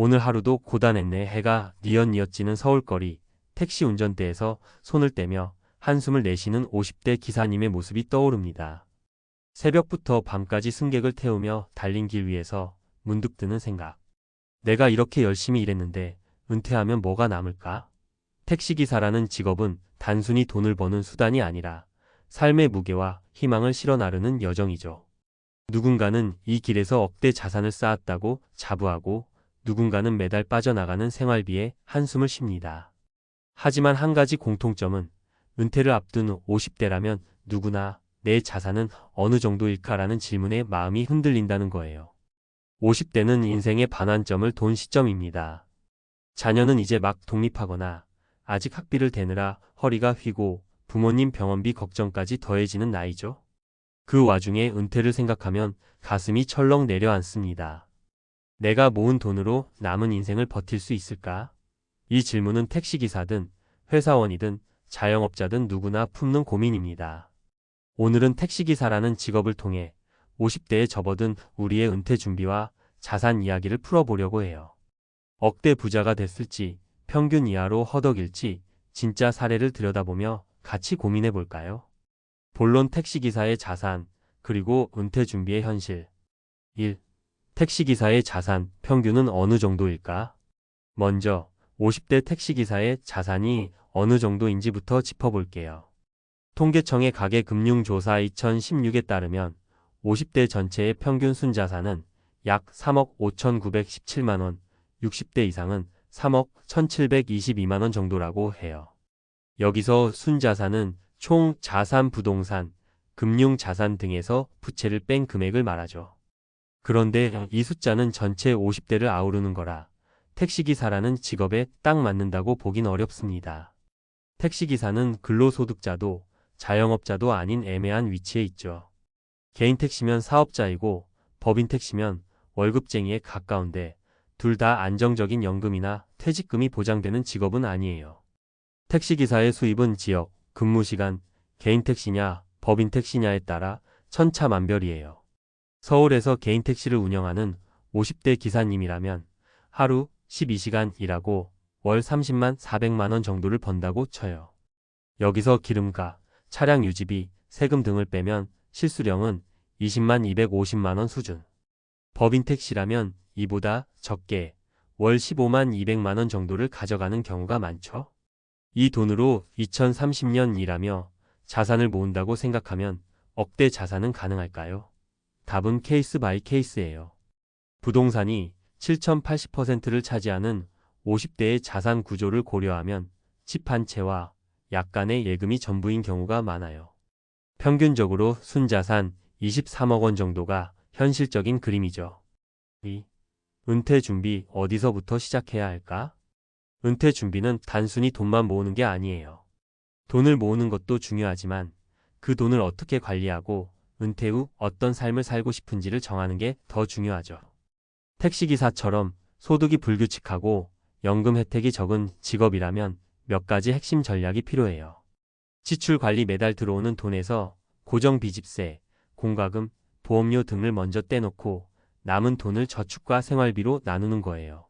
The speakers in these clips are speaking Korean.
오늘 하루도 고단했네. 해가 뉘엿뉘엿 지는 서울거리. 택시 운전대에서 손을 떼며 한숨을 내쉬는 50대 기사님의 모습이 떠오릅니다. 새벽부터 밤까지 승객을 태우며 달린 길 위에서 문득 드는 생각. 내가 이렇게 열심히 일했는데 은퇴하면 뭐가 남을까? 택시기사라는 직업은 단순히 돈을 버는 수단이 아니라 삶의 무게와 희망을 실어 나르는 여정이죠. 누군가는 이 길에서 억대 자산을 쌓았다고 자부하고 누군가는 매달 빠져나가는 생활비에 한숨을 쉽니다. 하지만 한 가지 공통점은 은퇴를 앞둔 50대라면 누구나 내 자산은 어느 정도일까라는 질문에 마음이 흔들린다는 거예요. 50대는 인생의 반환점을 돈 시점입니다. 자녀는 이제 막 독립하거나 아직 학비를 대느라 허리가 휘고 부모님 병원비 걱정까지 더해지는 나이죠. 그 와중에 은퇴를 생각하면 가슴이 철렁 내려앉습니다. 내가 모은 돈으로 남은 인생을 버틸 수 있을까? 이 질문은 택시기사든 회사원이든 자영업자든 누구나 품는 고민입니다. 오늘은 택시기사라는 직업을 통해 50대에 접어든 우리의 은퇴 준비와 자산 이야기를 풀어보려고 해요. 억대 부자가 됐을지, 평균 이하로 허덕일지 진짜 사례를 들여다보며 같이 고민해 볼까요? 본론 택시기사의 자산, 그리고 은퇴 준비의 현실. 1. 택시기사의 자산 평균은 어느 정도일까? 먼저 50대 택시기사의 자산이 어느 정도인지부터 짚어볼게요. 통계청의 가계금융조사 2016에 따르면 50대 전체의 평균 순자산은 약 3억 5,917만 원, 60대 이상은 3억 1,722만 원 정도라고 해요. 여기서 순자산은 총 자산, 부동산, 금융자산 등에서 부채를 뺀 금액을 말하죠. 그런데 이 숫자는 전체 50대를 아우르는 거라 택시기사라는 직업에 딱 맞는다고 보긴 어렵습니다. 택시기사는 근로소득자도 자영업자도 아닌 애매한 위치에 있죠. 개인 택시면 사업자이고 법인 택시면 월급쟁이에 가까운데 둘 다 안정적인 연금이나 퇴직금이 보장되는 직업은 아니에요. 택시기사의 수입은 지역, 근무시간, 개인 택시냐, 법인 택시냐에 따라 천차만별이에요. 서울에서 개인 택시를 운영하는 50대 기사님이라면 하루 12시간 일하고 월 30만 400만 원 정도를 번다고 쳐요. 여기서 기름값, 차량 유지비, 세금 등을 빼면 실수령은 20만 250만 원 수준. 법인 택시라면 이보다 적게 월 15만 200만 원 정도를 가져가는 경우가 많죠. 이 돈으로 2030년 일하며 자산을 모은다고 생각하면 억대 자산은 가능할까요? 답은 케이스 바이 케이스예요. 부동산이 7,080%를 차지하는 50대의 자산 구조를 고려하면 집 한 채와 약간의 예금이 전부인 경우가 많아요. 평균적으로 순자산 23억 원 정도가 현실적인 그림이죠. 2. 은퇴 준비 어디서부터 시작해야 할까? 은퇴 준비는 단순히 돈만 모으는 게 아니에요. 돈을 모으는 것도 중요하지만 그 돈을 어떻게 관리하고 은퇴 후 어떤 삶을 살고 싶은지를 정하는 게 더 중요하죠. 택시기사처럼 소득이 불규칙하고 연금 혜택이 적은 직업이라면 몇 가지 핵심 전략이 필요해요. 지출 관리 매달 들어오는 돈에서 고정비집세, 공과금, 보험료 등을 먼저 떼놓고 남은 돈을 저축과 생활비로 나누는 거예요.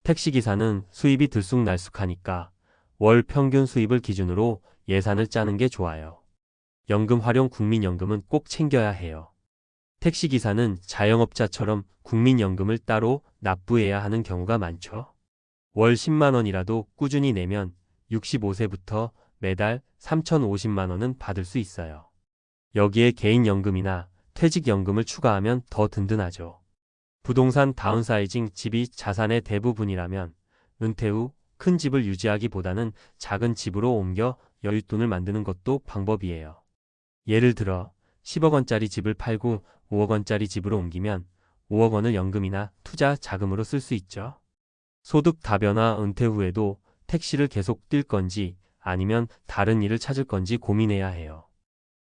택시기사는 수입이 들쑥날쑥하니까 월 평균 수입을 기준으로 예산을 짜는 게 좋아요. 연금 활용 국민연금은 꼭 챙겨야 해요. 택시기사는 자영업자처럼 국민연금을 따로 납부해야 하는 경우가 많죠. 월 10만 원이라도 꾸준히 내면 65세부터 매달 3,050만 원은 받을 수 있어요. 여기에 개인연금이나 퇴직연금을 추가하면 더 든든하죠. 부동산 다운사이징 집이 자산의 대부분이라면 은퇴 후 큰 집을 유지하기보다는 작은 집으로 옮겨 여윳돈을 만드는 것도 방법이에요. 예를 들어 10억 원짜리 집을 팔고 5억 원짜리 집으로 옮기면 5억 원을 연금이나 투자 자금으로 쓸 수 있죠. 소득 다변화 은퇴 후에도 택시를 계속 뛸 건지 아니면 다른 일을 찾을 건지 고민해야 해요.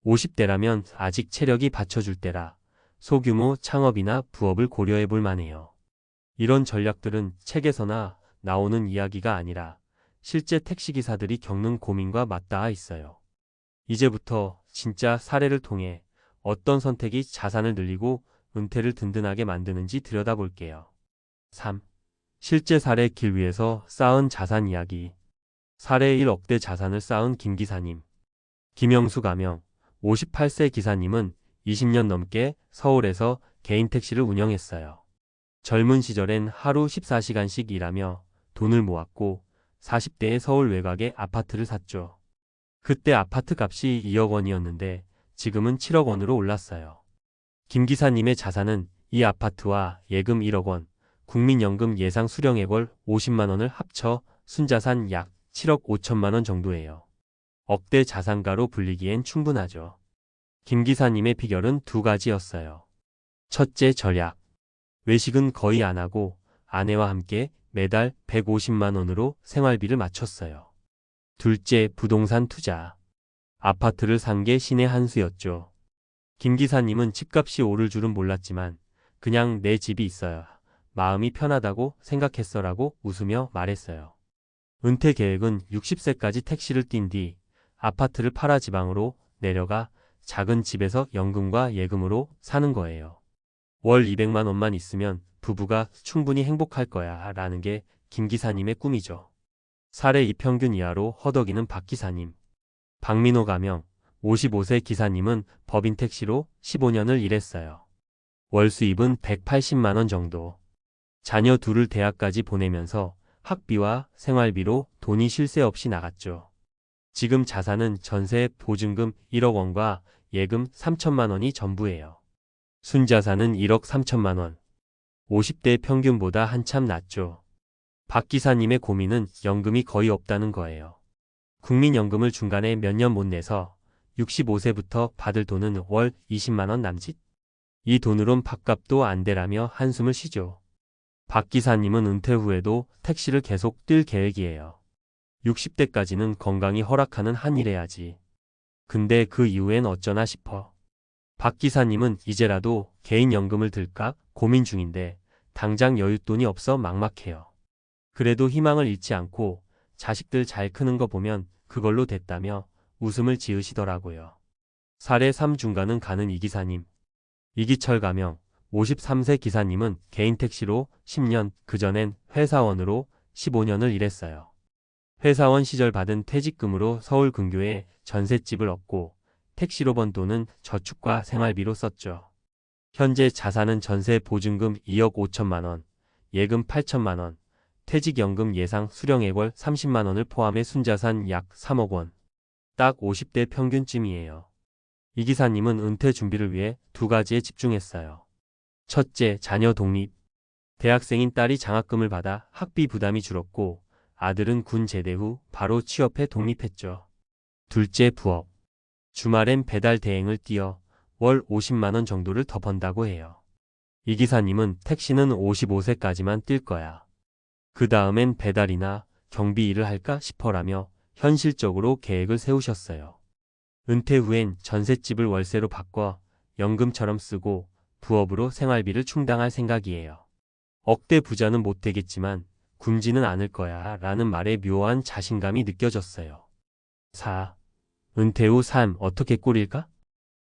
50대라면 아직 체력이 받쳐줄 때라 소규모 창업이나 부업을 고려해 볼 만해요. 이런 전략들은 책에서나 나오는 이야기가 아니라 실제 택시기사들이 겪는 고민과 맞닿아 있어요. 이제부터 진짜 사례를 통해 어떤 선택이 자산을 늘리고 은퇴를 든든하게 만드는지 들여다볼게요. 3. 실제 사례 길 위에서 쌓은 자산 이야기. 사례 1억대 자산을 쌓은 김 기사님. 김영수 가명. 58세 기사님은 20년 넘게 서울에서 개인 택시를 운영했어요. 젊은 시절엔 하루 14시간씩 일하며 돈을 모았고 40대에 서울 외곽에 아파트를 샀죠. 그때 아파트 값이 2억 원이었는데 지금은 7억 원으로 올랐어요. 김 기사님의 자산은 이 아파트와 예금 1억 원, 국민연금 예상 수령액 월 50만 원을 합쳐 순자산 약 7억 5천만 원 정도예요. 억대 자산가로 불리기엔 충분하죠. 김 기사님의 비결은 두 가지였어요. 첫째, 절약. 외식은 거의 안 하고 아내와 함께 매달 150만 원으로 생활비를 맞췄어요. 둘째, 부동산 투자. 아파트를 산 게 신의 한 수였죠. 김 기사님은 집값이 오를 줄은 몰랐지만 그냥 내 집이 있어야 마음이 편하다고 생각했어라고 웃으며 말했어요. 은퇴 계획은 60세까지 택시를 뛴 뒤 아파트를 팔아 지방으로 내려가 작은 집에서 연금과 예금으로 사는 거예요. 월 200만 원만 있으면 부부가 충분히 행복할 거야 라는 게 김 기사님의 꿈이죠. 사례 2평균 이하로 허덕이는 박 기사님. 박민호 가명. 55세 기사님은 법인 택시로 15년을 일했어요. 월 수입은 180만 원 정도. 자녀 둘을 대학까지 보내면서 학비와 생활비로 돈이 쉴 새 없이 나갔죠. 지금 자산은 전세 보증금 1억 원과 예금 3천만 원이 전부예요. 순자산은 1억 3천만 원. 50대 평균보다 한참 낮죠. 박 기사님의 고민은 연금이 거의 없다는 거예요. 국민연금을 중간에 몇 년 못 내서 65세부터 받을 돈은 월 20만 원 남짓? 이 돈으론 밥값도 안 되라며 한숨을 쉬죠. 박 기사님은 은퇴 후에도 택시를 계속 뛸 계획이에요. 60대까지는 건강이 허락하는 한 일 해야지. 근데 그 이후엔 어쩌나 싶어. 박 기사님은 이제라도 개인연금을 들까 고민 중인데 당장 여윳돈이 없어 막막해요. 그래도 희망을 잃지 않고 자식들 잘 크는 거 보면 그걸로 됐다며 웃음을 지으시더라고요. 사례 3 중간은 가는 이 기사님. 이기철 가명. 53세 기사님은 개인 택시로 10년, 그전엔 회사원으로 15년을 일했어요. 회사원 시절 받은 퇴직금으로 서울 근교에 전셋집을 얻고 택시로 번 돈은 저축과 생활비로 썼죠. 현재 자산은 전세 보증금 2억 5천만 원, 예금 8천만 원, 퇴직연금 예상 수령액 월 30만 원을 포함해 순자산 약 3억 원. 딱 50대 평균쯤이에요. 이 기사님은 은퇴 준비를 위해 두 가지에 집중했어요. 첫째, 자녀 독립. 대학생인 딸이 장학금을 받아 학비 부담이 줄었고 아들은 군 제대 후 바로 취업해 독립했죠. 둘째, 부업. 주말엔 배달 대행을 뛰어 월 50만 원 정도를 더 번다고 해요. 이 기사님은 택시는 55세까지만 뛸 거야. 그 다음엔 배달이나 경비 일을 할까 싶어라며 현실적으로 계획을 세우셨어요. 은퇴 후엔 전셋집을 월세로 바꿔 연금처럼 쓰고 부업으로 생활비를 충당할 생각이에요. 억대 부자는 못 되겠지만 굶지는 않을 거야 라는 말에 묘한 자신감이 느껴졌어요. 4. 은퇴 후 삶 어떻게 꾸릴까?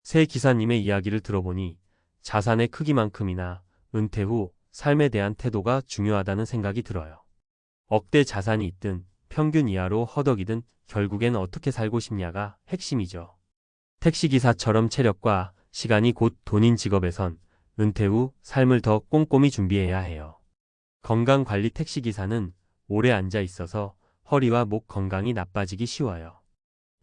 새 기사님의 이야기를 들어보니 자산의 크기만큼이나 은퇴 후 삶에 대한 태도가 중요하다는 생각이 들어요. 억대 자산이 있든 평균 이하로 허덕이든 결국엔 어떻게 살고 싶냐가 핵심이죠. 택시기사처럼 체력과 시간이 곧 돈인 직업에선 은퇴 후 삶을 더 꼼꼼히 준비해야 해요. 건강관리 택시기사는 오래 앉아 있어서 허리와 목 건강이 나빠지기 쉬워요.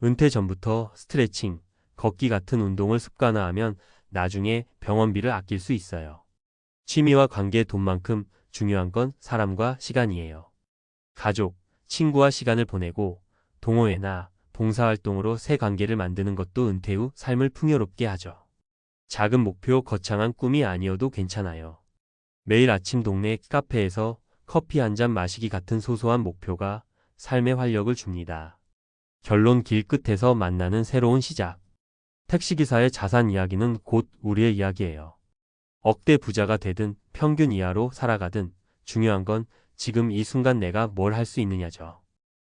은퇴 전부터 스트레칭, 걷기 같은 운동을 습관화하면 나중에 병원비를 아낄 수 있어요. 취미와 관계 돈만큼 중요한 건 사람과 시간이에요. 가족, 친구와 시간을 보내고 동호회나 봉사활동으로 새 관계를 만드는 것도 은퇴 후 삶을 풍요롭게 하죠. 작은 목표, 거창한 꿈이 아니어도 괜찮아요. 매일 아침 동네 카페에서 커피 한 잔 마시기 같은 소소한 목표가 삶에 활력을 줍니다. 결론, 길 끝에서 만나는 새로운 시작. 택시기사의 자산 이야기는 곧 우리의 이야기예요. 억대 부자가 되든 평균 이하로 살아가든 중요한 건 지금 이 순간 내가 뭘 할 수 있느냐죠.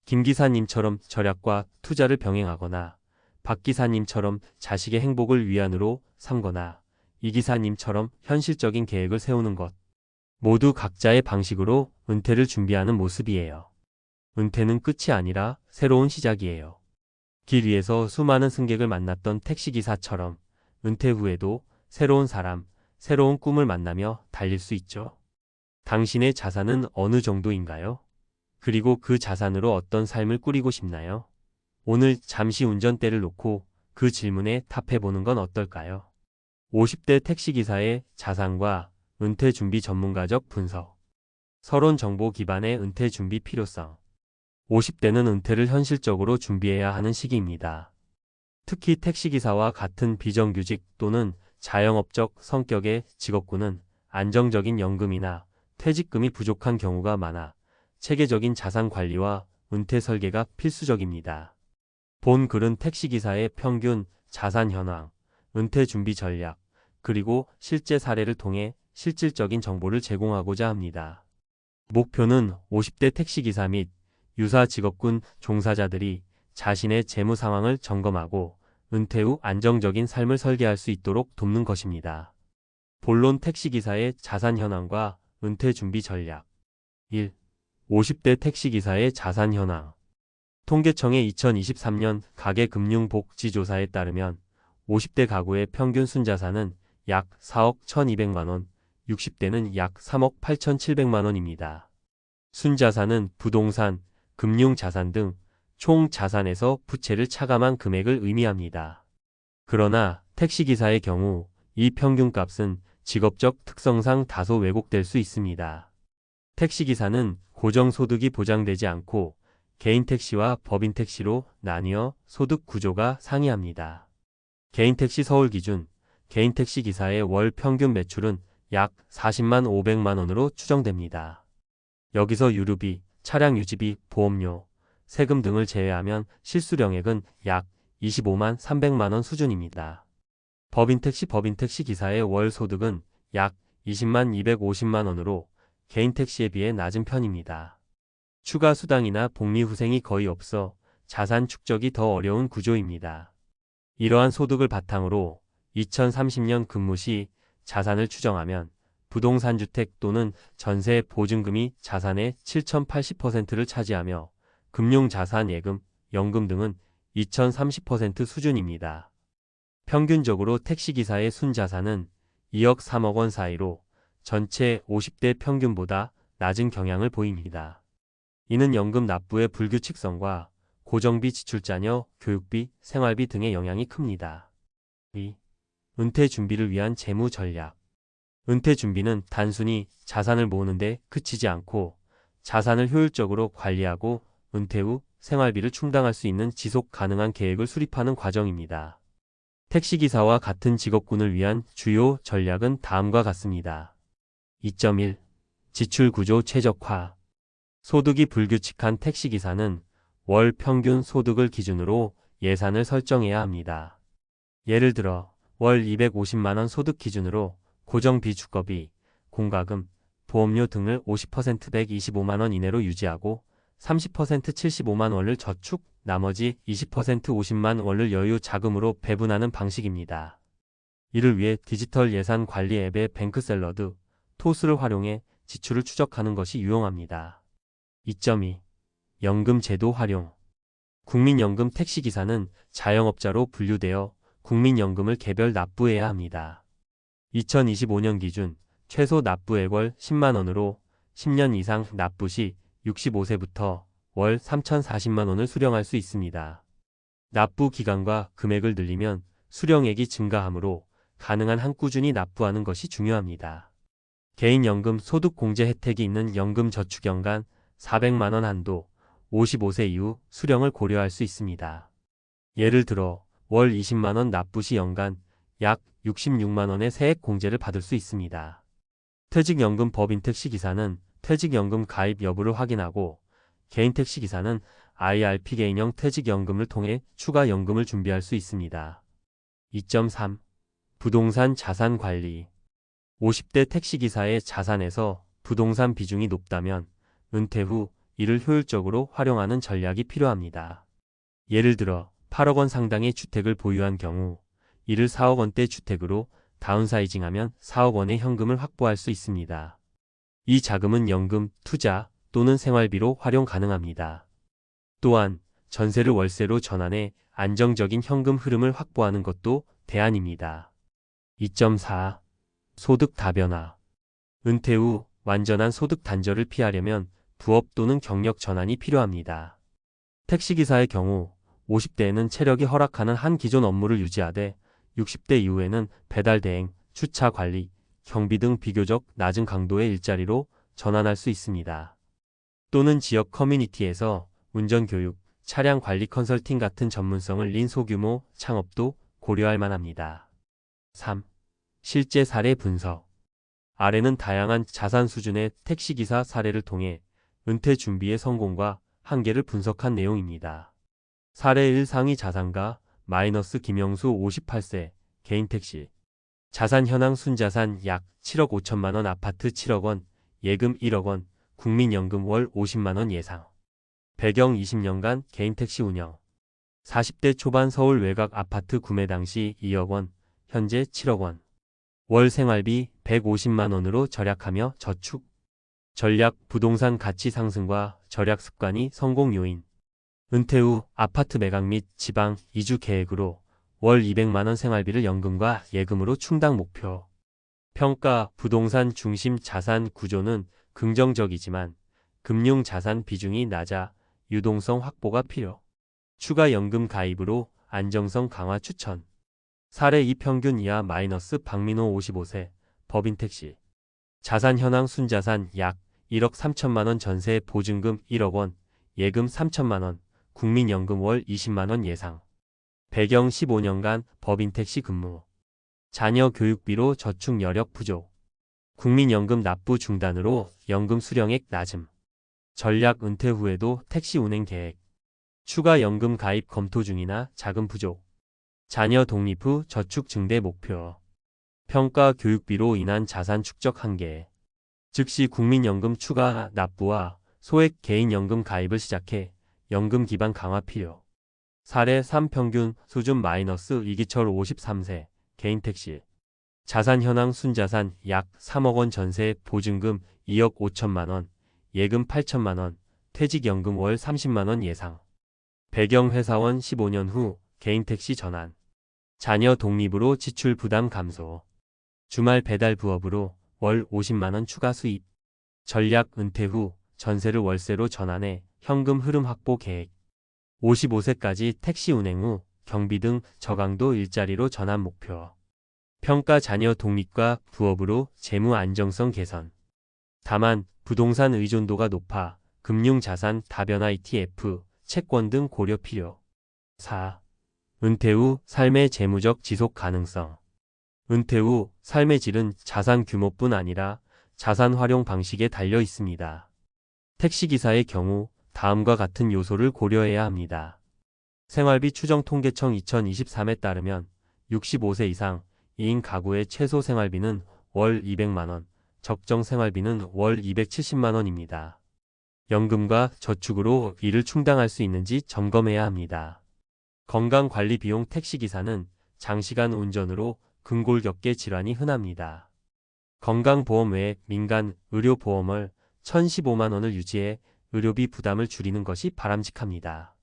김 기사님처럼 절약과 투자를 병행하거나 박 기사님처럼 자식의 행복을 위안으로 삼거나 이 기사님처럼 현실적인 계획을 세우는 것. 모두 각자의 방식으로 은퇴를 준비하는 모습이에요. 은퇴는 끝이 아니라 새로운 시작이에요. 길 위에서 수많은 승객을 만났던 택시기사처럼 은퇴 후에도 새로운 사람, 새로운 꿈을 만나며 달릴 수 있죠. 당신의 자산은 어느 정도인가요? 그리고 그 자산으로 어떤 삶을 꾸리고 싶나요? 오늘 잠시 운전대를 놓고 그 질문에 답해보는 건 어떨까요? 50대 택시기사의 자산과 은퇴 준비 전문가적 분석. 서론 정보 기반의 은퇴 준비 필요성. 50대는 은퇴를 현실적으로 준비해야 하는 시기입니다. 특히 택시기사와 같은 비정규직 또는 자영업적 성격의 직업군은 안정적인 연금이나 퇴직금이 부족한 경우가 많아 체계적인 자산 관리와 은퇴 설계가 필수적입니다. 본 글은 택시기사의 평균 자산 현황, 은퇴 준비 전략, 그리고 실제 사례를 통해 실질적인 정보를 제공하고자 합니다. 목표는 50대 택시기사 및 유사 직업군 종사자들이 자신의 재무 상황을 점검하고 은퇴 후 안정적인 삶을 설계할 수 있도록 돕는 것입니다. 본론 택시기사의 자산 현황과 은퇴 준비 전략. 1. 50대 택시기사의 자산 현황. 통계청의 2023년 가계금융복지조사에 따르면 50대 가구의 평균 순자산은 약 4억 1,200만 원, 60대는 약 3억 8,700만 원입니다. 순자산은 부동산, 금융자산 등 총 자산에서 부채를 차감한 금액을 의미합니다. 그러나 택시기사의 경우 이 평균값은 직업적 특성상 다소 왜곡될 수 있습니다. 택시기사는 고정소득이 보장되지 않고 개인택시와 법인택시로 나뉘어 소득 구조가 상이합니다. 개인택시 서울 기준 개인택시 기사의 월 평균 매출은 약 40만 500만 원으로 추정됩니다. 여기서 유류비, 차량 유지비, 보험료, 세금 등을 제외하면 실수령액은 약 25만 300만 원 수준입니다. 법인택시 기사의 월 소득은 약 20만 250만 원으로 개인택시에 비해 낮은 편입니다. 추가 수당이나 복리후생이 거의 없어 자산 축적이 더 어려운 구조입니다. 이러한 소득을 바탕으로 2030년 근무 시 자산을 추정하면 부동산 주택 또는 전세 보증금이 자산의 7,080%를 차지하며 금융자산 예금, 연금 등은 2,030% 수준입니다. 평균적으로 택시기사의 순자산은 2억 3억 원 사이로 전체 50대 평균보다 낮은 경향을 보입니다. 이는 연금 납부의 불규칙성과 고정비 지출자녀, 교육비, 생활비 등의 영향이 큽니다. 2. 은퇴 준비를 위한 재무 전략. 은퇴 준비는 단순히 자산을 모으는데 그치지 않고 자산을 효율적으로 관리하고 은퇴 후 생활비를 충당할 수 있는 지속 가능한 계획을 수립하는 과정입니다. 택시기사와 같은 직업군을 위한 주요 전략은 다음과 같습니다. 2.1. 지출 구조 최적화. 소득이 불규칙한 택시기사는 월 평균 소득을 기준으로 예산을 설정해야 합니다. 예를 들어 월 250만 원 소득 기준으로 고정비 주거비, 공과금, 보험료 등을 50% 125만 원 이내로 유지하고 30% 75만 원을 저축, 나머지 20% 50만 원을 여유 자금으로 배분하는 방식입니다. 이를 위해 디지털 예산 관리 앱의 뱅크샐러드, 토스를 활용해 지출을 추적하는 것이 유용합니다. 2.2. 연금 제도 활용. 국민연금 택시기사는 자영업자로 분류되어 국민연금을 개별 납부해야 합니다. 2025년 기준 최소 납부액월 10만 원으로 10년 이상 납부 시 65세부터 월 3,040만 원을 수령할 수 있습니다. 납부 기간과 금액을 늘리면 수령액이 증가하므로 가능한 한 꾸준히 납부하는 것이 중요합니다. 개인연금 소득공제 혜택이 있는 연금저축연간 400만 원 한도, 55세 이후 수령을 고려할 수 있습니다. 예를 들어 월 20만 원 납부 시 연간 약 66만 원의 세액 공제를 받을 수 있습니다. 퇴직연금 법인택시기사는 퇴직연금 가입 여부를 확인하고 개인택시기사는 IRP 개인형 퇴직연금을 통해 추가 연금을 준비할 수 있습니다. 2.3. 부동산 자산 관리. 50대 택시기사의 자산에서 부동산 비중이 높다면 은퇴 후 이를 효율적으로 활용하는 전략이 필요합니다. 예를 들어 8억 원 상당의 주택을 보유한 경우 이를 4억 원대 주택으로 다운사이징하면 4억 원의 현금을 확보할 수 있습니다. 이 자금은 연금, 투자 또는 생활비로 활용 가능합니다. 또한 전세를 월세로 전환해 안정적인 현금 흐름을 확보하는 것도 대안입니다. 2.4. 소득 다변화. 은퇴 후 완전한 소득 단절을 피하려면 부업 또는 경력 전환이 필요합니다. 택시기사의 경우 50대에는 체력이 허락하는 한 기존 업무를 유지하되 60대 이후에는 배달 대행, 주차 관리, 경비 등 비교적 낮은 강도의 일자리로 전환할 수 있습니다. 또는 지역 커뮤니티에서 운전 교육, 차량 관리 컨설팅 같은 전문성을 린 소규모 창업도 고려할 만합니다. 3. 실제 사례 분석. 아래는 다양한 자산 수준의 택시기사 사례를 통해 은퇴 준비의 성공과 한계를 분석한 내용입니다. 사례 1. 상위 자산가 마이너스 김영수 58세 개인 택시. 자산 현황 순자산 약 7억 5천만 원 아파트 7억 원, 예금 1억 원, 국민연금 월 50만 원 예상. 배경 20년간 개인 택시 운영. 40대 초반 서울 외곽 아파트 구매 당시 2억 원, 현재 7억 원. 월 생활비 150만 원으로 절약하며 저축. 전략 부동산 가치 상승과 절약 습관이 성공 요인. 은퇴 후 아파트 매각 및 지방 이주 계획으로 월 200만 원 생활비를 연금과 예금으로 충당 목표. 평가 부동산 중심 자산 구조는 긍정적이지만 금융 자산 비중이 낮아 유동성 확보가 필요. 추가 연금 가입으로 안정성 강화 추천. 사례 2 평균 이하 마이너스 박민호 55세 법인 택시. 자산 현황 순자산 약 1억 3천만 원 전세 보증금 1억 원, 예금 3천만 원, 국민연금 월 20만 원 예상. 배경 15년간 법인 택시 근무. 자녀 교육비로 저축 여력 부족. 국민연금 납부 중단으로 연금 수령액 낮음. 전략 은퇴 후에도 택시 운행 계획. 추가 연금 가입 검토 중이나 자금 부족. 자녀 독립 후 저축 증대 목표. 평가 교육비로 인한 자산 축적 한계. 즉시 국민연금 추가 납부와 소액 개인연금 가입을 시작해 연금 기반 강화 필요. 사례 3 평균 수준 마이너스 이기철 53세 개인 택시. 자산 현황 순자산 약 3억 원 전세 보증금 2억 5천만 원, 예금 8천만 원, 퇴직연금 월 30만 원 예상. 배경 회사원 15년 후 개인 택시 전환. 자녀 독립으로 지출 부담 감소. 주말 배달 부업으로 월 50만 원 추가 수입. 전략 은퇴 후 전세를 월세로 전환해 현금 흐름 확보 계획. 55세까지 택시 운행 후 경비 등 저강도 일자리로 전환 목표. 평가 자녀 독립과 부업으로 재무 안정성 개선. 다만 부동산 의존도가 높아 금융자산 다변화 ETF, 채권 등 고려 필요. 4. 은퇴 후 삶의 재무적 지속 가능성. 은퇴 후 삶의 질은 자산 규모뿐 아니라 자산 활용 방식에 달려 있습니다. 택시기사의 경우 다음과 같은 요소를 고려해야 합니다. 생활비 추정 통계청 2023에 따르면 65세 이상 2인 가구의 최소 생활비는 월 200만 원, 적정 생활비는 월 270만 원입니다. 연금과 저축으로 이를 충당할 수 있는지 점검해야 합니다. 건강관리 비용 택시기사는 장시간 운전으로 근골격계 질환이 흔합니다. 건강보험 외에 민간 의료보험을 1,015만 원을 유지해 의료비 부담을 줄이는 것이 바람직합니다.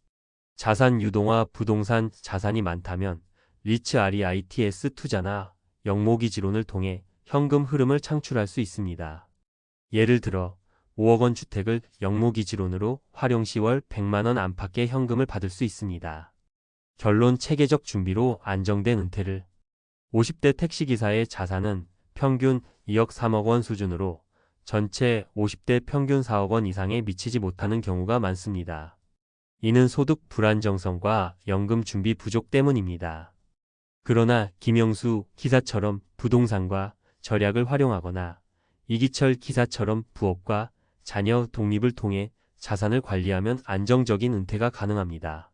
자산 유동화 부동산 자산이 많다면 리츠 REITs 투자나 영모기지론을 통해 현금 흐름을 창출할 수 있습니다. 예를 들어 5억 원 주택을 영모기지론으로 활용 시 월 100만 원 안팎의 현금을 받을 수 있습니다. 결론 체계적 준비로 안정된 은퇴를. 50대 택시기사의 자산은 평균 2억 3억 원 수준으로 전체 50대 평균 4억 원 이상에 미치지 못하는 경우가 많습니다. 이는 소득 불안정성과 연금 준비 부족 때문입니다. 그러나 김영수 기사처럼 부동산과 절약을 활용하거나 이기철 기사처럼 부업과 자녀 독립을 통해 자산을 관리하면 안정적인 은퇴가 가능합니다.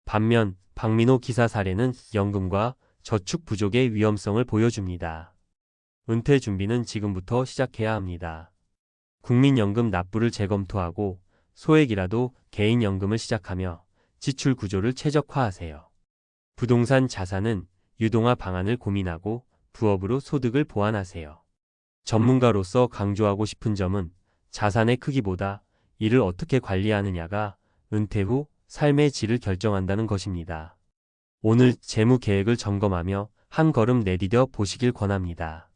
반면 박민호 기사 사례는 연금과 저축 부족의 위험성을 보여줍니다. 은퇴 준비는 지금부터 시작해야 합니다. 국민연금 납부를 재검토하고 소액이라도 개인연금을 시작하며 지출 구조를 최적화하세요. 부동산 자산은 유동화 방안을 고민하고 부업으로 소득을 보완하세요. 전문가로서 강조하고 싶은 점은 자산의 크기보다 이를 어떻게 관리하느냐가 은퇴 후 삶의 질을 결정한다는 것입니다. 오늘 재무 계획을 점검하며 한 걸음 내디뎌 보시길 권합니다.